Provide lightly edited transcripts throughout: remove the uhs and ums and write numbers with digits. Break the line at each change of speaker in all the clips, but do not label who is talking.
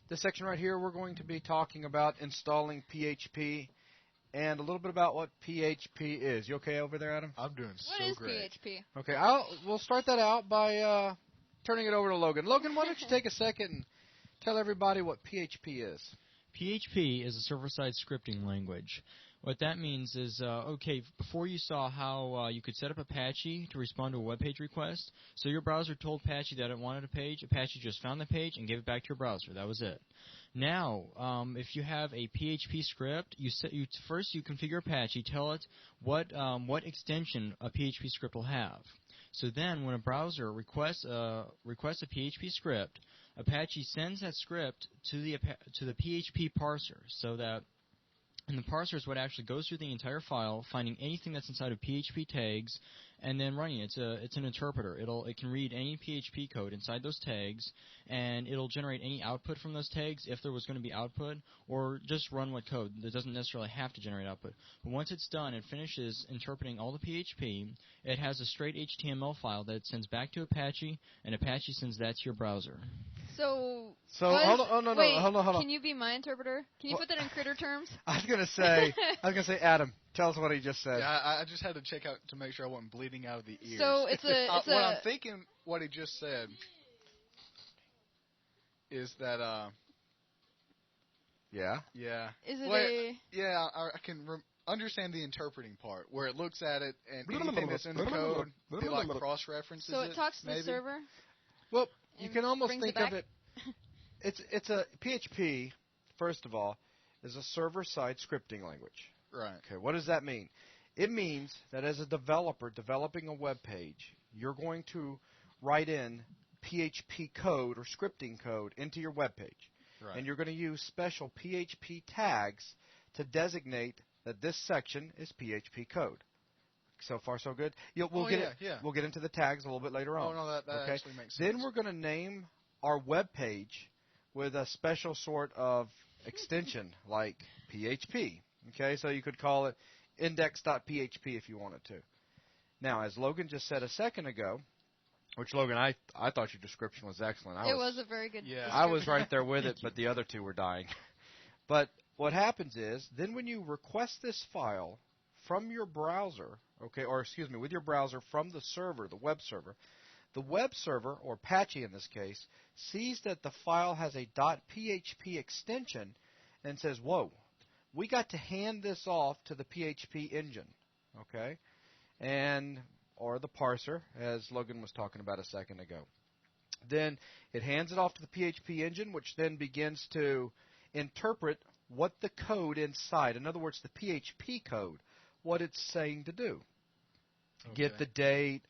This section right here, we're going to be talking about installing PHP and a little bit about what PHP is. You okay over there, Adam?
I'm doing so great.
What is PHP?
Okay, we'll start that out by turning it over to Logan. Logan, why don't you take a second and tell everybody what PHP is?
PHP is a server-side scripting language. What that means is, before you saw how you could set up Apache to respond to a web page request, so your browser told Apache that it wanted a page, Apache just found the page and gave it back to your browser. That was it. Now, if you have a PHP script, first you configure Apache, tell it what extension a PHP script will have. So then, when a browser requests a PHP script, Apache sends that script to the PHP parser, so that. And the parser is what actually goes through the entire file, finding anything that's inside of PHP tags, and then running it. It's an interpreter. It can read any PHP code inside those tags, and it'll generate any output from those tags if there was going to be output, or just run what code. It doesn't necessarily have to generate output. But once it's done and finishes interpreting all the PHP, it has a straight HTML file that it sends back to Apache, and Apache sends that to your browser.
So
hold on.
Can you be my interpreter? Can you put that in critter terms?
I was gonna say, Adam, tell us what he just said.
Yeah, I just had to check out to make sure I wasn't bleeding out of the ears.
So it's
I'm thinking what he just said is that
Yeah.
Is it
Yeah, I can understand the interpreting part where it looks at it and anything that's in the code, it like cross references.
So it talks to the server.
Well, you can almost think of it. It's a PHP. First of all, is a server-side scripting language.
Right.
Okay. What does that mean? It means that as a developer developing a web page, you're going to write in PHP code or scripting code into your web page, and you're going to use special PHP tags to designate that this section is PHP code. So far, so good. We'll get into the tags a little bit later on.
Oh, no, that actually makes sense.
Then we're going to name our web page with a special sort of extension like PHP. Okay, so you could call it index.php if you wanted to. Now, as Logan just said a second ago, which, Logan, I thought your description was excellent.
It was a very good description.
I was right there with it, but the other two were dying. But what happens is, then when you request this file from your browser, with your browser from the server, the web server, or Apache in this case, sees that the file has a .php extension and says, whoa, we got to hand this off to the PHP engine, okay? Or the parser, as Logan was talking about a second ago. Then it hands it off to the PHP engine, which then begins to interpret what the code inside, in other words, the PHP code, what it's saying to do. Okay. Get the date,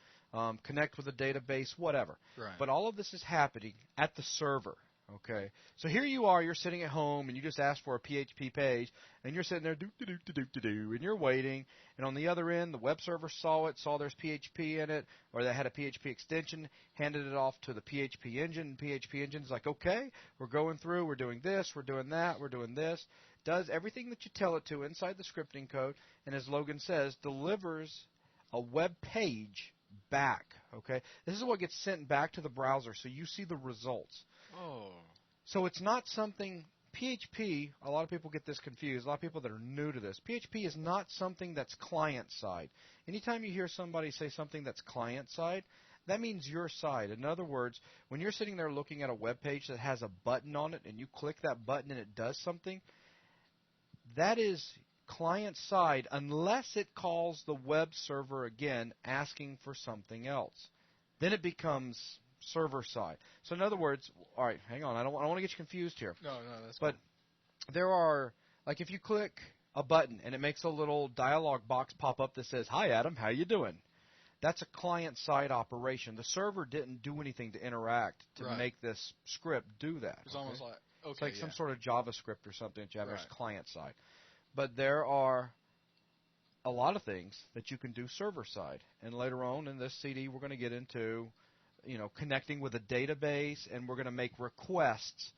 connect with the database, whatever.
Right.
But all of this is happening at the server. Okay. So here you are, you're sitting at home, and you just asked for a PHP page, and you're sitting there, and you're waiting, and on the other end, the web server saw there's PHP in it, or they had a PHP extension, handed it off to the PHP engine, and PHP engine's like, okay, we're going through, we're doing this, we're doing that, we're doing this, does everything that you tell it to inside the scripting code, and as Logan says, delivers a web page back, okay? This is what gets sent back to the browser, so you see the results.
Oh.
So it's not something, PHP, a lot of people get this confused, a lot of people that are new to this. PHP is not something that's client-side. Anytime you hear somebody say something that's client-side, that means your side. In other words, when you're sitting there looking at a web page that has a button on it and you click that button and it does something, that is client side unless it calls the web server again asking for something else. Then it becomes server side. So in other words, all right, hang on, I don't want to get you confused here.
No, that's
But there are, like if you click a button and it makes a little dialog box pop up that says, "Hi Adam, how you doing?" That's a client side operation. The server didn't do anything to interact to make this script do that.
It's almost like
it's like some sort of JavaScript or something that you have as client side. But there are a lot of things that you can do server side. And later on in this CD, we're going to get into, connecting with a database, and we're going to make requests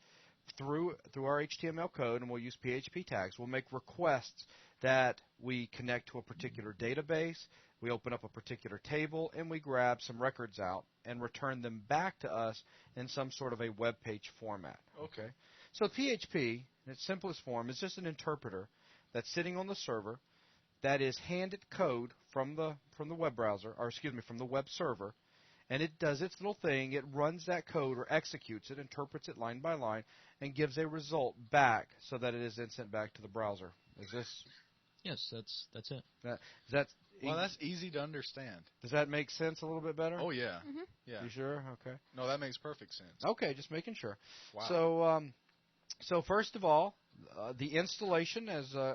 through our HTML code, and we'll use PHP tags. We'll make requests that we connect to a particular database, We open up a particular table, and we grab some records out and return them back to us in some sort of a web page format. Okay. So PHP, in its simplest form, is just an interpreter that's sitting on the server that is handed code from the web browser, or excuse me, from the web server, and it does its little thing. It runs that code or executes it, interprets it line by line, and gives a result back so that it is then sent back to the browser. Is this?
Yes, that's it.
That's easy to understand.
Does that make sense a little bit better?
Oh yeah,
Mm-hmm.
yeah.
You sure? Okay.
No, that makes perfect sense.
Okay, just making sure.
Wow.
So first of all, the installation,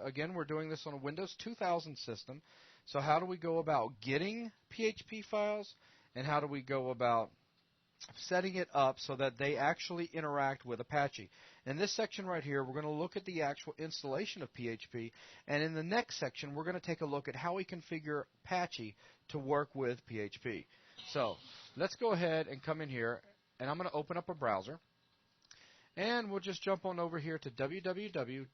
again, we're doing this on a Windows 2000 system. So how do we go about getting PHP files, and how do we go about setting it up so that they actually interact with Apache? In this section right here, we're going to look at the actual installation of PHP, and in the next section, we're going to take a look at how we configure Apache to work with PHP. So let's go ahead and come in here, and I'm going to open up a browser. And we'll just jump on over here to www.php.net.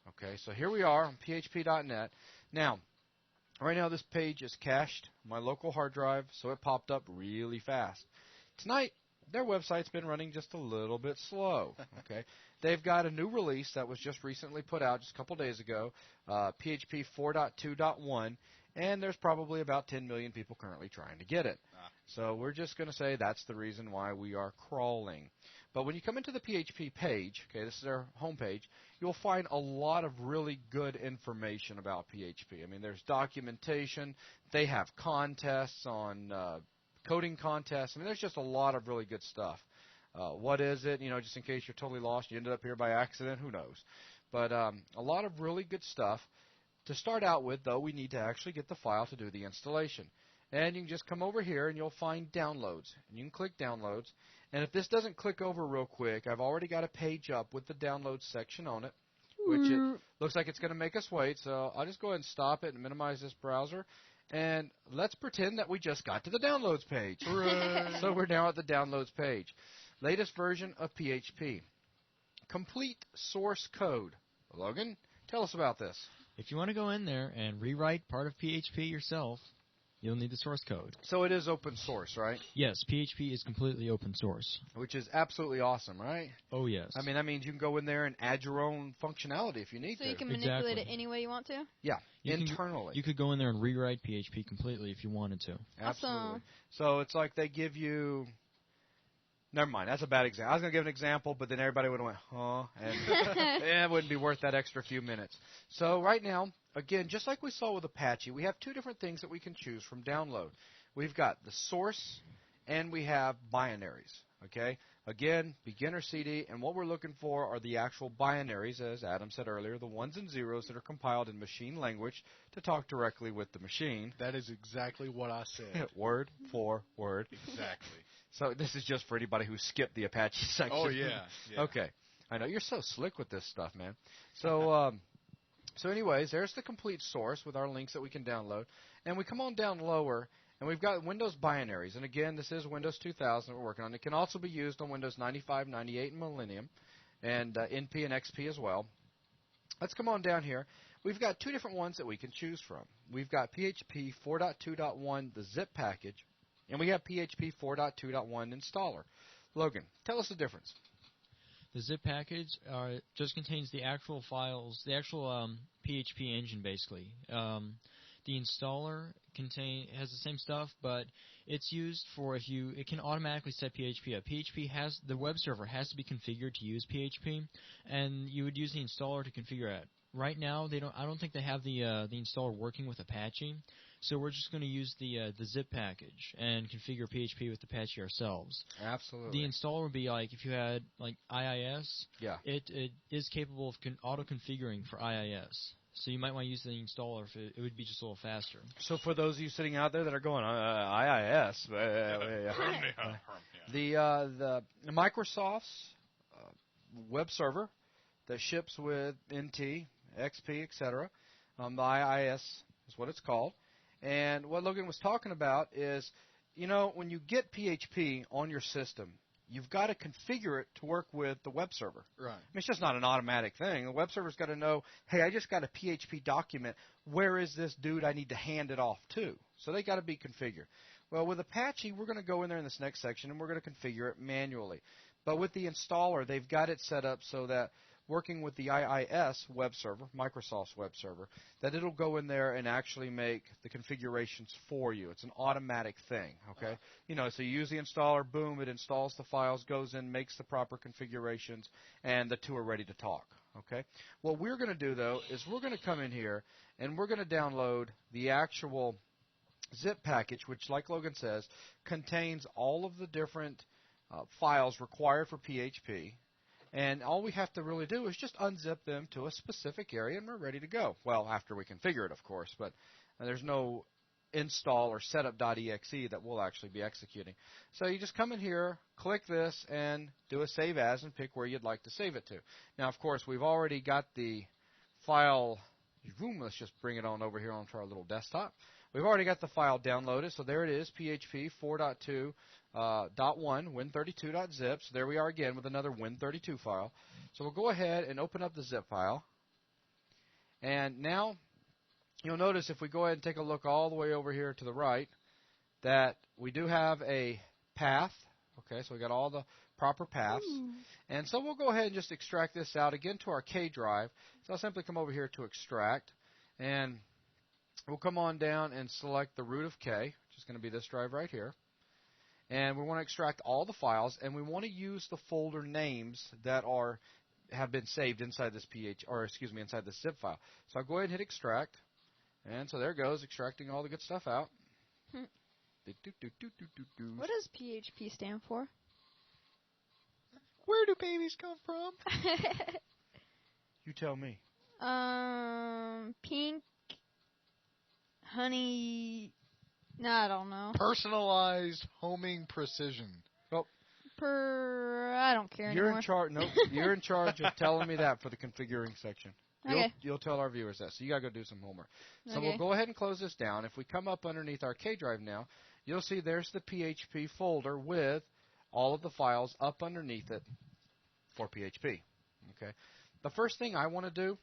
Okay, so here we are on php.net. Now, right now this page is cached on my local hard drive, so it popped up really fast. Tonight, their website's been running just a little bit slow. Okay, they've got a new release that was just recently put out just a couple days ago, PHP 4.2.1, and there's probably about 10 million people currently trying to get it. So we're just going to say that's the reason why we are crawling. But when you come into the PHP page, okay, this is their homepage, you'll find a lot of really good information about PHP. I mean, there's documentation. They have contests on coding contests. I mean, there's just a lot of really good stuff. What is it? You know, just in case you're totally lost, you ended up here by accident, who knows? But a lot of really good stuff. To start out with, though, we need to actually get the file to do the installation. And you can just come over here and you'll find downloads. And you can click downloads. And if this doesn't click over real quick, I've already got a page up with the downloads section on it, which it looks like it's going to make us wait. So I'll just go ahead and stop it and minimize this browser. And let's pretend that we just got to the downloads page. So we're now at the downloads page. Latest version of PHP. Complete source code. Logan, tell us about this.
If you want to go in there and rewrite part of PHP yourself, you'll need the source code.
So it is open source, right?
Yes, PHP is completely open source.
Which is absolutely awesome, right?
Oh, yes.
I mean, that means you can go in there and add your own functionality if you need to.
So you can manipulate it any way you want to?
Yeah, internally.
You could go in there and rewrite PHP completely if you wanted to.
Absolutely.
Awesome.
So it's like they give you... Never mind, that's a bad example. I was going to give an example, but then everybody would have went, huh? And it wouldn't be worth that extra few minutes. So right now, again, just like we saw with Apache, we have two different things that we can choose from download. We've got the source, and we have binaries, okay? Again, beginner CD, and what we're looking for are the actual binaries, as Adam said earlier, the ones and zeros that are compiled in machine language to talk directly with the machine.
That is exactly what I said.
Word for word.
Exactly.
So this is just for anybody who skipped the Apache section.
Oh, yeah.
Okay. I know. You're so slick with this stuff, man. So, so anyways, there's the complete source with our links that we can download. And we come on down lower, and we've got Windows binaries. And again, this is Windows 2000 that we're working on. It can also be used on Windows 95, 98, and Millennium, and NP and XP as well. Let's come on down here. We've got two different ones that we can choose from. We've got PHP 4.2.1, the zip package, and we have PHP 4.2.1 installer. Logan, tell us the difference.
The zip package just contains the actual files, the actual PHP engine, basically. The installer has the same stuff, but it's used for it can automatically set PHP up. The web server has to be configured to use PHP, and you would use the installer to configure it. Right now, I don't think they have the installer working with Apache, so we're just going to use the zip package and configure PHP with Apache ourselves.
Absolutely.
The installer would be like if you had like IIS.
Yeah.
It is capable of auto configuring for IIS. So you might want to use the installer if it would be just a little faster.
So for those of you sitting out there that are going, IIS, the Microsoft's web server that ships with NT, XP, etc., the IIS is what it's called. And what Logan was talking about is, when you get PHP on your system, you've got to configure it to work with the web server.
Right.
I mean, it's just not an automatic thing. The web server's got to know, hey, I just got a PHP document. Where is this dude I need to hand it off to? So they got to be configured. Well, with Apache, we're going to go in there in this next section, and we're going to configure it manually. But with the installer, they've got it set up so that working with the IIS web server, Microsoft's web server, that it'll go in there and actually make the configurations for you. It's an automatic thing, okay? You know, so you use the installer, boom, it installs the files, goes in, makes the proper configurations, and the two are ready to talk, okay? What we're going to do, though, is we're going to come in here, and we're going to download the actual zip package, which, like Logan says, contains all of the different files required for PHP. And all we have to really do is just unzip them to a specific area, and we're ready to go. Well, after we configure it, of course, but there's no install or setup.exe that we'll actually be executing. So you just come in here, click this, and do a save as, and pick where you'd like to save it to. Now, of course, we've already got the file. Let's just bring it on over here onto our little desktop. We've already got the file downloaded, so there it is, PHP 4.2. .1 win32.zip. So there we are again with another win32 file. So we'll go ahead and open up the zip file. And now you'll notice if we go ahead and take a look all the way over here to the right that we do have a path. Okay, so we got all the proper paths. And so we'll go ahead and just extract this out again to our K drive. So I'll simply come over here to extract. And we'll come on down and select the root of K, which is going to be this drive right here. And we want to extract all the files, and we want to use the folder names that have been saved inside this inside this zip file. So I'll go ahead and hit extract, and so there it goes, extracting all the good stuff out.
What does PHP stand for?
Where do babies come from?
You tell me.
Pink, honey. No, I don't know.
Personalized homing precision.
Well,
I don't care
you're
anymore.
in charge. Nope, you're in charge of telling me that for the configuring section.
Okay.
You'll tell our viewers that. So you gotta go do some homework. So
Okay.
we'll go ahead and close this down. If we come up underneath our K drive now, you'll see there's the PHP folder with all of the files up underneath it for PHP. Okay. The first thing I want to do,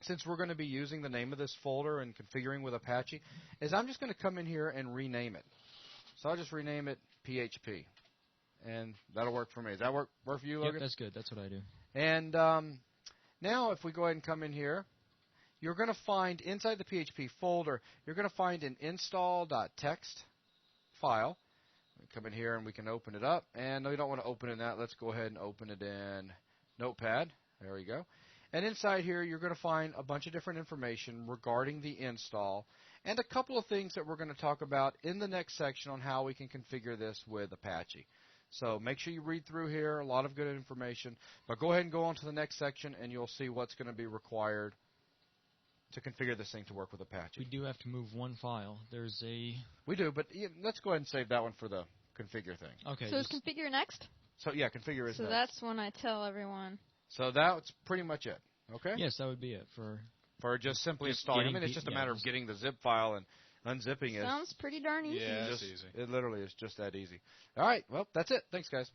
since we're going to be using the name of this folder and configuring with Apache, is I'm just going to come in here and rename it. So I'll just rename it PHP, and that'll work for me. Does that work for you, Logan?
Yep, that's good. That's what I do.
And now if we go ahead and come in here, you're going to find inside the PHP folder, you're going to find an install.txt file. Come in here and we can open it up. And no, you don't want to open it in that. Let's go ahead and open it in Notepad. There we go. And inside here, you're going to find a bunch of different information regarding the install and a couple of things that we're going to talk about in the next section on how we can configure this with Apache. So make sure you read through here, a lot of good information. But go ahead and go on to the next section, and you'll see what's going to be required to configure this thing to work with Apache.
We do have to move one file.
We do, but let's go ahead and save that one for the configure thing.
Okay.
So is configure next?
So, yeah, configure is
So
next.
that's when I tell everyone.
So that's pretty much it, okay?
Yes, that would be it
For just simply
Just
installing. I
getting
mean, it's just a matter of
just-
getting the zip file and unzipping it.
Sounds pretty darn easy.
Yeah, that's easy.
It literally is just that easy. All right, well, that's it. Thanks, guys.